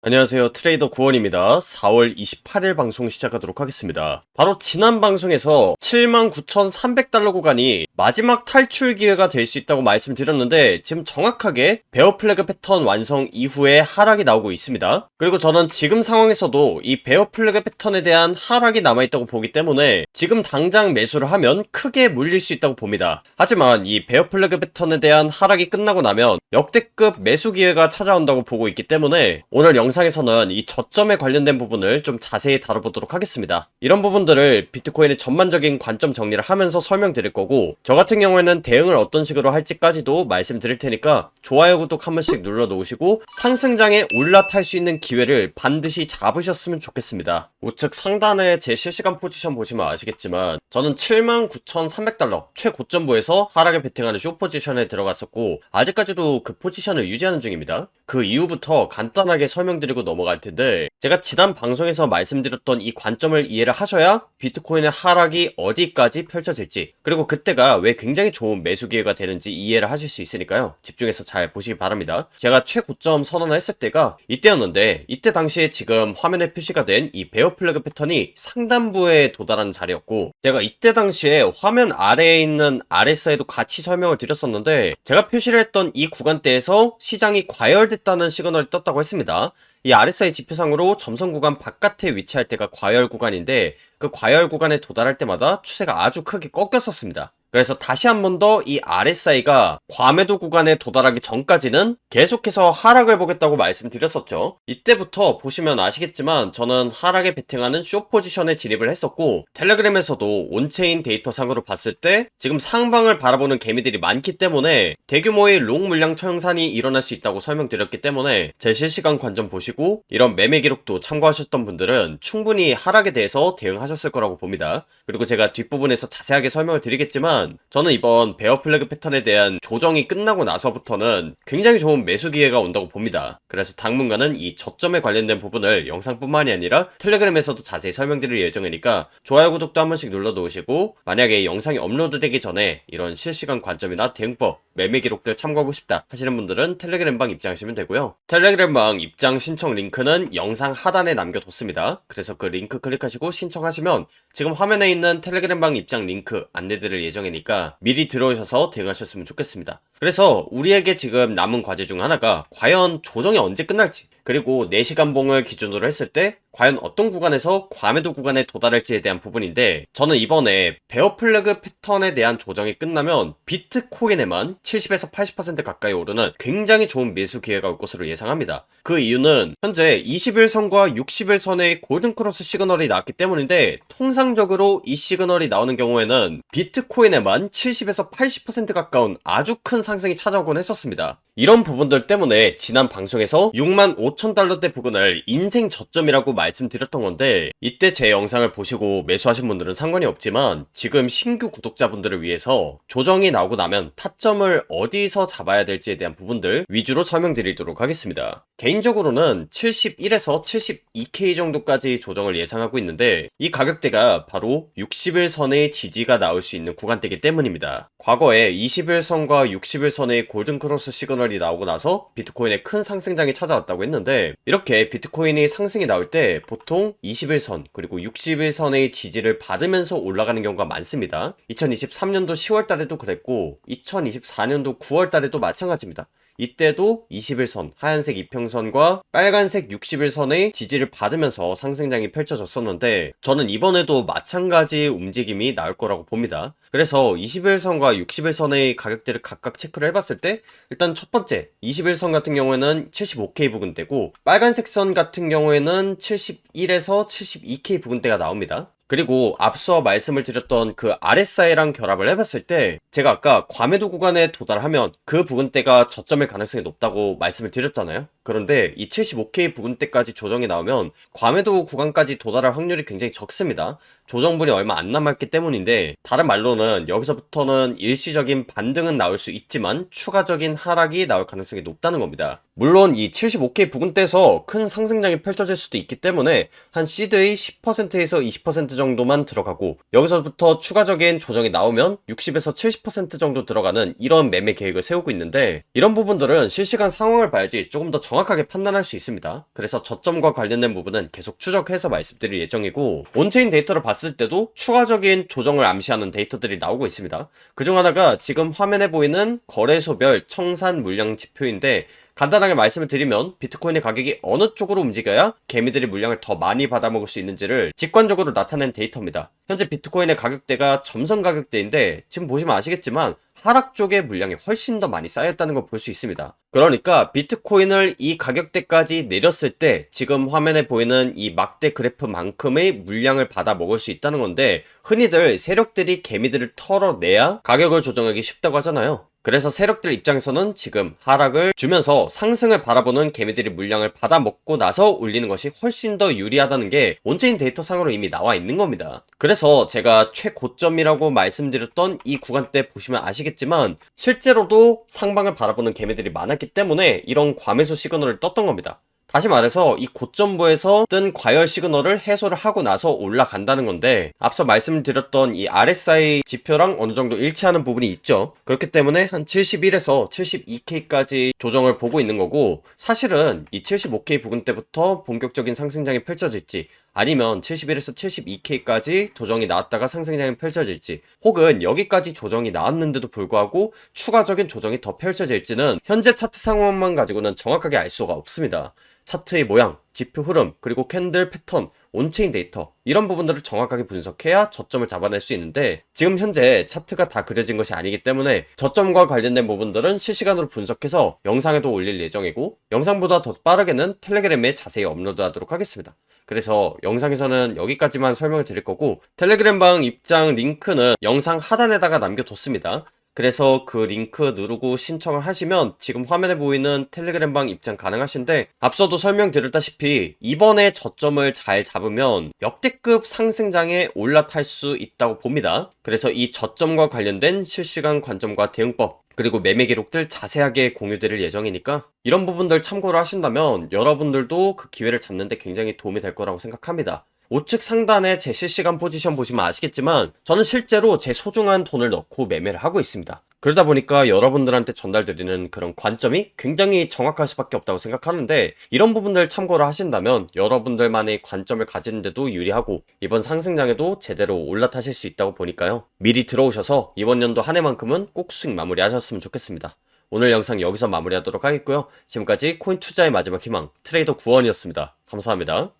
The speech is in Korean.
안녕하세요. 트레이더 구원입니다. 4월 28일 방송 시작하도록 하겠습니다. 바로 지난 방송에서 79,300달러 구간이 마지막 탈출 기회가 될 수 있다고 말씀드렸는데 지금 정확하게 베어 플래그 패턴 완성 이후에 하락이 나오고 있습니다. 그리고 저는 지금 상황에서도 이 베어 플래그 패턴에 대한 하락이 남아있다고 보기 때문에 지금 당장 매수를 하면 크게 물릴 수 있다고 봅니다. 하지만 이 베어 플래그 패턴에 대한 하락이 끝나고 나면 역대급 매수 기회가 찾아온다고 보고 있기 때문에 오늘 영상에서는 이 저점에 관련된 부분을 좀 자세히 다뤄보도록 하겠습니다. 이런 부분들을 비트코인의 전반적인 관점 정리를 하면서 설명드릴 거고, 저 같은 경우에는 대응을 어떤 식으로 할지까지도 말씀드릴 테니까 좋아요, 구독 한 번씩 눌러 놓으시고 상승장에 올라탈 수 있는 기회를 반드시 잡으셨으면 좋겠습니다. 우측 상단에 제 실시간 포지션 보시면 아시겠지만 저는 79,300달러 최고점부에서 하락을 베팅하는 숏 포지션에 들어갔었고, 아직까지도 그 포지션을 유지하는 중입니다. 그 이후부터 간단하게 설명드리고 넘어갈 텐데, 제가 지난 방송에서 말씀드렸던 이 관점을 이해를 하셔야 비트코인의 하락이 어디까지 펼쳐질지, 그리고 그때가 왜 굉장히 좋은 매수 기회가 되는지 이해를 하실 수 있으니까요. 집중해서 잘 보시기 바랍니다. 제가 최고점 선언을 했을 때가 이때였는데, 이때 당시에 지금 화면에 표시가 된 이 베어 플래그 패턴이 상단부에 도달하는 자리였고, 제가 이때 당시에 화면 아래에 있는 RSI도 같이 설명을 드렸었는데, 제가 표시를 했던 이 구간대에서 시장이 과열됐다는 시그널이 떴다고 했습니다. 이 RSI 지표상으로 점선 구간 바깥에 위치할 때가 과열 구간인데, 그 과열 구간에 도달할 때마다 추세가 아주 크게 꺾였었습니다. 그래서 다시 한 번 더 이 RSI가 과매도 구간에 도달하기 전까지는 계속해서 하락을 보겠다고 말씀드렸었죠. 이때부터 보시면 아시겠지만 저는 하락에 베팅하는 숏 포지션에 진입을 했었고, 텔레그램에서도 온체인 데이터 상으로 봤을 때 지금 상방을 바라보는 개미들이 많기 때문에 대규모의 롱 물량 청산이 일어날 수 있다고 설명드렸기 때문에 제 실시간 관점 보시고 이런 매매 기록도 참고하셨던 분들은 충분히 하락에 대해서 대응하셨을 거라고 봅니다. 그리고 제가 뒷부분에서 자세하게 설명을 드리겠지만 저는 이번 베어 플래그 패턴에 대한 조정이 끝나고 나서부터는 굉장히 좋은 매수 기회가 온다고 봅니다. 그래서 당분간은 이 저점에 관련된 부분을 영상뿐만이 아니라 텔레그램에서도 자세히 설명드릴 예정이니까 좋아요, 구독도 한 번씩 눌러 놓으시고, 만약에 영상이 업로드되기 전에 이런 실시간 관점이나 대응법, 매매 기록들 참고하고 싶다 하시는 분들은 텔레그램방 입장하시면 되고요. 텔레그램방 입장 신청 링크는 영상 하단에 남겨뒀습니다. 그래서 그 링크 클릭하시고 신청하시면 지금 화면에 있는 텔레그램방 입장 링크 안내드릴 예정이니까 미리 들어오셔서 대응하셨으면 좋겠습니다. 그래서 우리에게 지금 남은 과제 중 하나가 과연 조정이 언제 끝날지, 그리고 4시간 봉을 기준으로 했을 때 과연 어떤 구간에서 과매도 구간에 도달할지에 대한 부분인데, 저는 이번에 베어 플래그 패턴에 대한 조정이 끝나면 비트코인에만 70에서 80% 가까이 오르는 굉장히 좋은 매수 기회가 올 것으로 예상합니다. 그 이유는 현재 21선과 60일선의 골든크로스 시그널이 나왔기 때문인데, 통상적으로 이 시그널이 나오는 경우에는 비트코인에만 70에서 80% 가까운 아주 큰 상승이 찾아오곤 했었습니다. 이런 부분들 때문에 지난 방송에서 65,000달러대 부근을 인생 저점이라고 말씀드렸던 건데, 이때 제 영상을 보시고 매수하신 분들은 상관이 없지만 지금 신규 구독자분들을 위해서 조정이 나오고 나면 타점을 어디서 잡아야 될지에 대한 부분들 위주로 설명드리도록 하겠습니다. 개인적으로는 71에서 72K 정도까지 조정을 예상하고 있는데, 이 가격대가 바로 60일선의 지지가 나올 수 있는 구간대이기 때문입니다. 과거에 21선과 60일선의 골든크로스 시그널이 나오고 나서 비트코인의 큰 상승장이 찾아왔다고 했는데, 이렇게 비트코인이 상승이 나올 때 보통 21선 그리고 60일선의 지지를 받으면서 올라가는 경우가 많습니다. 2023년도 10월달에도 그랬고 2024년도 9월달에도 마찬가지입니다. 이때도 21선, 하얀색 이평선과 빨간색 60일선의 지지를 받으면서 상승장이 펼쳐졌었는데, 저는 이번에도 마찬가지 움직임이 나올 거라고 봅니다. 그래서 21선과 60일선의 가격대를 각각 체크를 해봤을 때, 일단 첫 번째 21선 같은 경우에는 75K 부근대고, 빨간색 선 같은 경우에는 71에서 72K 부근대가 나옵니다. 그리고 앞서 말씀을 드렸던 그 RSI랑 결합을 해봤을 때, 제가 아까 과매도 구간에 도달하면 그 부근대가 저점일 가능성이 높다고 말씀을 드렸잖아요. 그런데 이 75K 부근대까지 조정이 나오면 과매도 구간까지 도달할 확률이 굉장히 적습니다. 조정분이 얼마 안 남았기 때문인데, 다른 말로는 여기서부터는 일시적인 반등은 나올 수 있지만 추가적인 하락이 나올 가능성이 높다는 겁니다. 물론 이 75K 부근대에서 큰 상승장이 펼쳐질 수도 있기 때문에 한 시드의 10%에서 20% 정도만 들어가고 여기서부터 추가적인 조정이 나오면 60에서 70% 정도 들어가는 이런 매매 계획을 세우고 있는데, 이런 부분들은 실시간 상황을 봐야지 조금 더 정확하게 판단할 수 있습니다. 그래서 저점과 관련된 부분은 계속 추적해서 말씀드릴 예정이고, 온체인 데이터를 봤을 때도 추가적인 조정을 암시하는 데이터들이 나오고 있습니다. 그중 하나가 지금 화면에 보이는 거래소별 청산 물량 지표인데, 간단하게 말씀을 드리면 비트코인의 가격이 어느 쪽으로 움직여야 개미들이 물량을 더 많이 받아먹을 수 있는지를 직관적으로 나타낸 데이터입니다. 현재 비트코인의 가격대가 점선 가격대인데 지금 보시면 아시겠지만 하락 쪽에 물량이 훨씬 더 많이 쌓였다는 걸 볼 수 있습니다. 그러니까 비트코인을 이 가격대까지 내렸을 때 지금 화면에 보이는 이 막대 그래프만큼의 물량을 받아 먹을 수 있다는 건데, 흔히들 세력들이 개미들을 털어내야 가격을 조정하기 쉽다고 하잖아요. 그래서 세력들 입장에서는 지금 하락을 주면서 상승을 바라보는 개미들이 물량을 받아먹고 나서 올리는 것이 훨씬 더 유리하다는 게 온체인 데이터 상으로 이미 나와 있는 겁니다. 그래서 제가 최고점이라고 말씀드렸던 이 구간대 보시면 아시겠지만 실제로도 상방을 바라보는 개미들이 많았기 때문에 이런 과매수 시그널을 떴던 겁니다. 다시 말해서 이 고점부에서 뜬 과열 시그널을 해소를 하고 나서 올라간다는 건데, 앞서 말씀드렸던 이 RSI 지표랑 어느 정도 일치하는 부분이 있죠. 그렇기 때문에 한 71에서 72K까지 조정을 보고 있는 거고, 사실은 이 75K 부근 때부터 본격적인 상승장이 펼쳐질지, 아니면 71에서 72K까지 조정이 나왔다가 상승장이 펼쳐질지, 혹은 여기까지 조정이 나왔는데도 불구하고 추가적인 조정이 더 펼쳐질지는 현재 차트 상황만 가지고는 정확하게 알 수가 없습니다. 차트의 모양, 지표 흐름, 그리고 캔들 패턴, 온체인 데이터, 이런 부분들을 정확하게 분석해야 저점을 잡아낼 수 있는데, 지금 현재 차트가 다 그려진 것이 아니기 때문에 저점과 관련된 부분들은 실시간으로 분석해서 영상에도 올릴 예정이고, 영상보다 더 빠르게는 텔레그램에 자세히 업로드하도록 하겠습니다. 그래서 영상에서는 여기까지만 설명을 드릴 거고, 텔레그램방 입장 링크는 영상 하단에다가 남겨뒀습니다. 그래서 그 링크 누르고 신청을 하시면 지금 화면에 보이는 텔레그램방 입장 가능하신데, 앞서도 설명드렸다시피 이번에 저점을 잘 잡으면 역대급 상승장에 올라탈 수 있다고 봅니다. 그래서 이 저점과 관련된 실시간 관점과 대응법, 그리고 매매 기록들 자세하게 공유드릴 예정이니까 이런 부분들 참고를 하신다면 여러분들도 그 기회를 잡는데 굉장히 도움이 될 거라고 생각합니다. 우측 상단에 제 실시간 포지션 보시면 아시겠지만 저는 실제로 제 소중한 돈을 넣고 매매를 하고 있습니다. 그러다 보니까 여러분들한테 전달드리는 그런 관점이 굉장히 정확할 수밖에 없다고 생각하는데, 이런 부분들 참고를 하신다면 여러분들만의 관점을 가지는데도 유리하고 이번 상승장에도 제대로 올라타실 수 있다고 보니까요, 미리 들어오셔서 이번 연도 한 해만큼은 꼭 수익 마무리 하셨으면 좋겠습니다. 오늘 영상 여기서 마무리하도록 하겠고요. 지금까지 코인 투자의 마지막 희망 트레이더 구원이었습니다. 감사합니다.